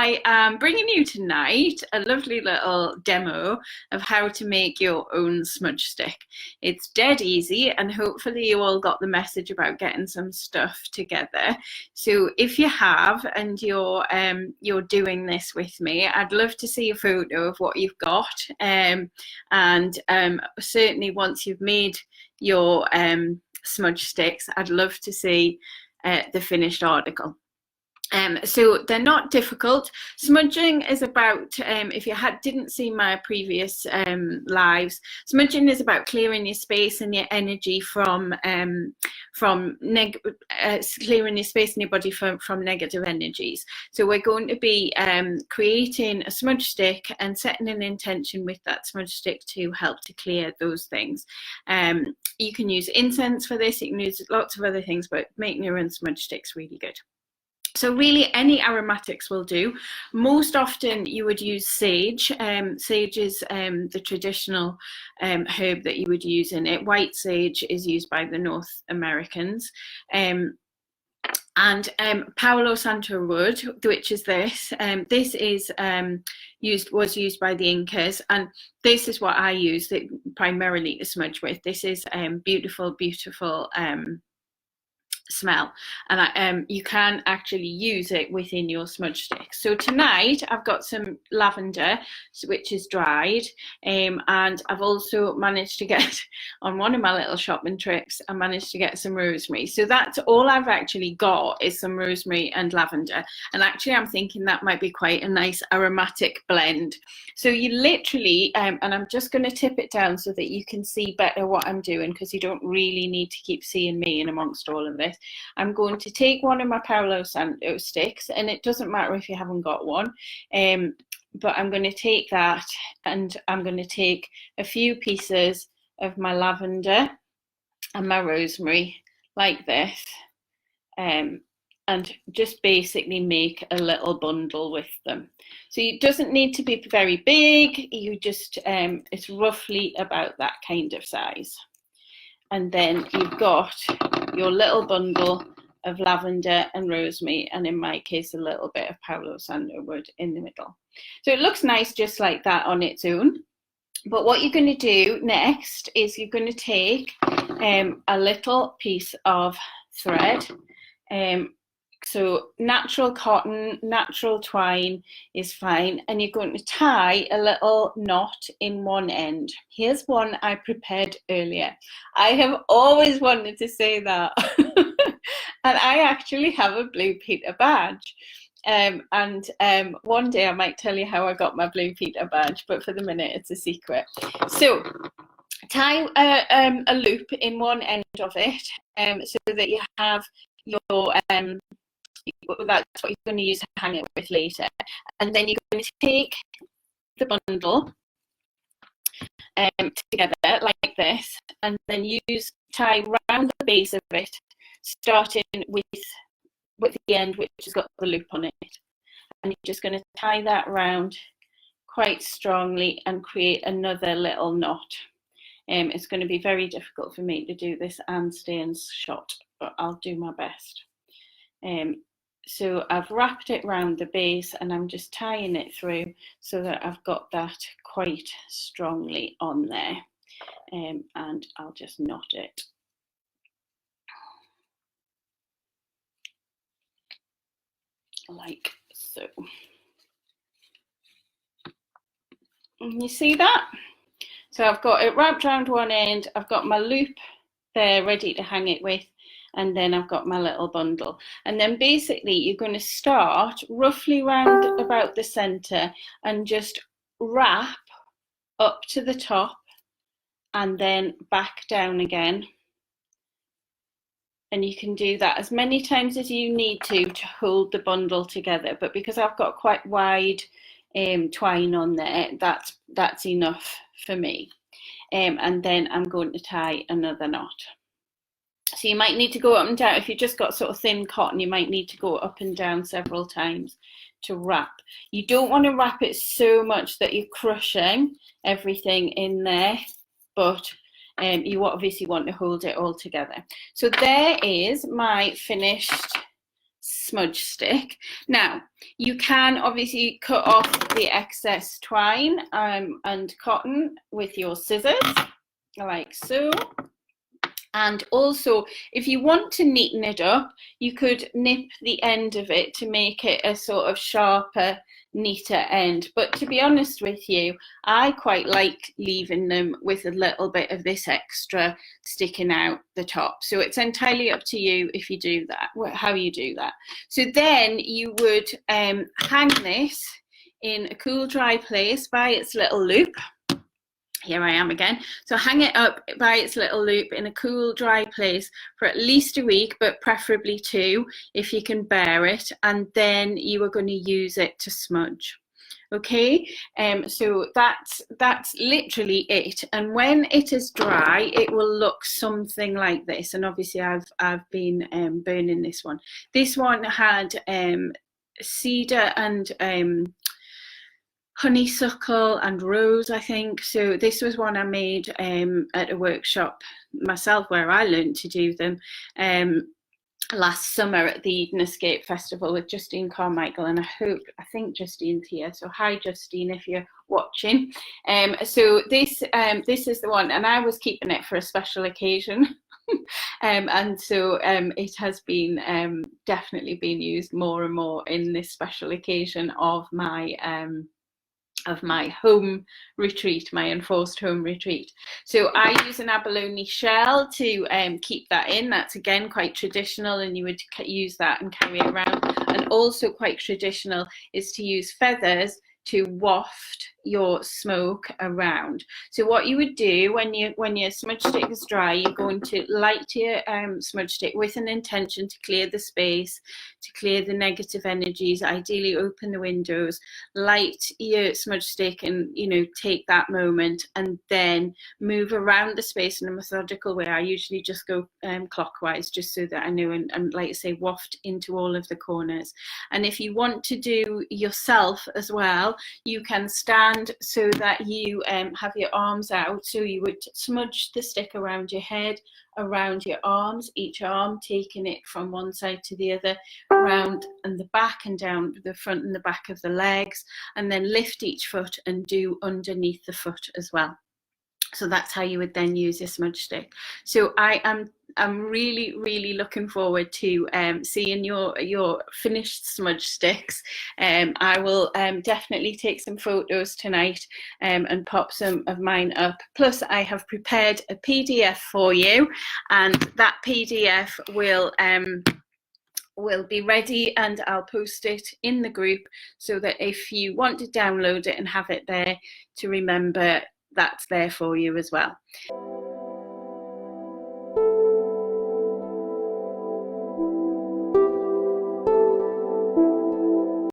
I am bringing you tonight a lovely little demo of how to make your own smudge stick. It's dead easy, and hopefully you all got the message about getting some stuff together. So if you have and you're doing this with me, I'd love to see a photo of what you've got, and certainly once you've made your smudge sticks, I'd love to see the finished article. So they're not difficult. Smudging is about, if you didn't see my previous lives, smudging is about clearing your space and your energy from clearing your space in your body from negative energies. So we're going to be creating a smudge stick and setting an intention with that smudge stick to help to clear those things. You can use incense for this, you can use lots of other things, but making your own smudge stick's really good. So really any aromatics will do. Most often you would use sage. Sage is the traditional herb that you would use in it. White sage is used by the North Americans. And paulo santo wood, which is this. This is was used by the Incas, and this is what I use primarily to smudge with. This is beautiful, beautiful smell, and you can actually use it within your smudge stick. So tonight I've got some lavender, which is dried, and I've also managed to get, on one of my little shopping trips, I managed to get some rosemary. So that's all I've actually got, is some rosemary and lavender, and actually I'm thinking that might be quite a nice aromatic blend. So you literally, and I'm just going to tip it down so that you can see better what I'm doing, because you don't really need to keep seeing me in amongst all of this. I'm going to take one of my paulo santo sticks, and it doesn't matter if you haven't got one, but I'm going to take that, and I'm going to take a few pieces of my lavender and my rosemary like this, and just basically make a little bundle with them. So it doesn't need to be very big, you just it's roughly about that kind of size. And then you've got your little bundle of lavender and rosemary, and in my case a little bit of paulo santo wood in the middle. So it looks nice just like that on its own. But what you're going to do next is you're going to take a little piece of thread. So natural cotton, natural twine is fine, and you're going to tie a little knot in one end. Here's one I prepared earlier. I have always wanted to say that. And I actually have a Blue Peter badge. One day I might tell you how I got my Blue Peter badge, but for the minute it's a secret. So tie a loop in one end of it, so that you have your that's what you're going to use to hang it with later. And then you're going to take the bundle together like this, and then tie round the base of it, starting with the end which has got the loop on it. And you're just going to tie that round quite strongly and create another little knot. It's going to be very difficult for me to do this and stay in shot, but I'll do my best. So I've wrapped it round the base, and I'm just tying it through so that I've got that quite strongly on there, and I'll just knot it. Like so. And you see that? So I've got it wrapped around one end, I've got my loop there ready to hang it with, and then I've got my little bundle. And then basically you're going to start roughly round about the center and just wrap up to the top and then back down again. And you can do that as many times as you need to hold the bundle together. But because I've got quite wide twine on there, that's enough for me. And then I'm going to tie another knot. So you might need to go up and down. If you've just got sort of thin cotton, you might need to go up and down several times to wrap. You don't want to wrap it so much that you're crushing everything in there, but you obviously want to hold it all together. So there is my finished smudge stick. Now, you can obviously cut off the excess twine and cotton with your scissors, like so. And also, if you want to neaten it up, you could nip the end of it to make it a sort of sharper, neater end. But to be honest with you, I quite like leaving them with a little bit of this extra sticking out the top. So it's entirely up to you if you do that, how you do that. So then you would hang this in a cool, dry place by its little loop. Here I am again. So hang it up by its little loop in a cool, dry place for at least a week, but preferably 2 if you can bear it. And then you are going to use it to smudge. Okay, so that's literally it. And when it is dry, it will look something like this. And obviously, I've been burning this one. This one had cedar and honeysuckle and rose, I think. So this was one I made at a workshop myself where I learned to do them last summer at the Eden Escape Festival with Justine Carmichael, and I think Justine's here, so hi Justine if you're watching. So this is the one, and I was keeping it for a special occasion. And so it has been definitely been used more and more in this special occasion of my home retreat, my enforced home retreat. So I use an abalone shell to keep that in. That's again quite traditional, and you would use that and carry it around. And also quite traditional is to use feathers to waft your smoke around. So what you would do when your smudge stick is dry, you're going to light your smudge stick with an intention to clear the space, to clear the negative energies. Ideally open the windows, light your smudge stick, and take that moment and then move around the space in a methodical way. I usually just go clockwise, just so that I know, and like I say, waft into all of the corners. And if you want to do yourself as well, you can stand so that you have your arms out. So you would smudge the stick around your head, around your arms, each arm taking it from one side to the other, around and the back and down the front and the back of the legs, and then lift each foot and do underneath the foot as well. So that's how you would then use your smudge stick. So I'm really looking forward to seeing your finished smudge sticks. I will definitely take some photos tonight and pop some of mine up. Plus I have prepared a PDF for you, and that PDF will be ready, and I'll post it in the group so that if you want to download it and have it there to remember, that's there for you as well.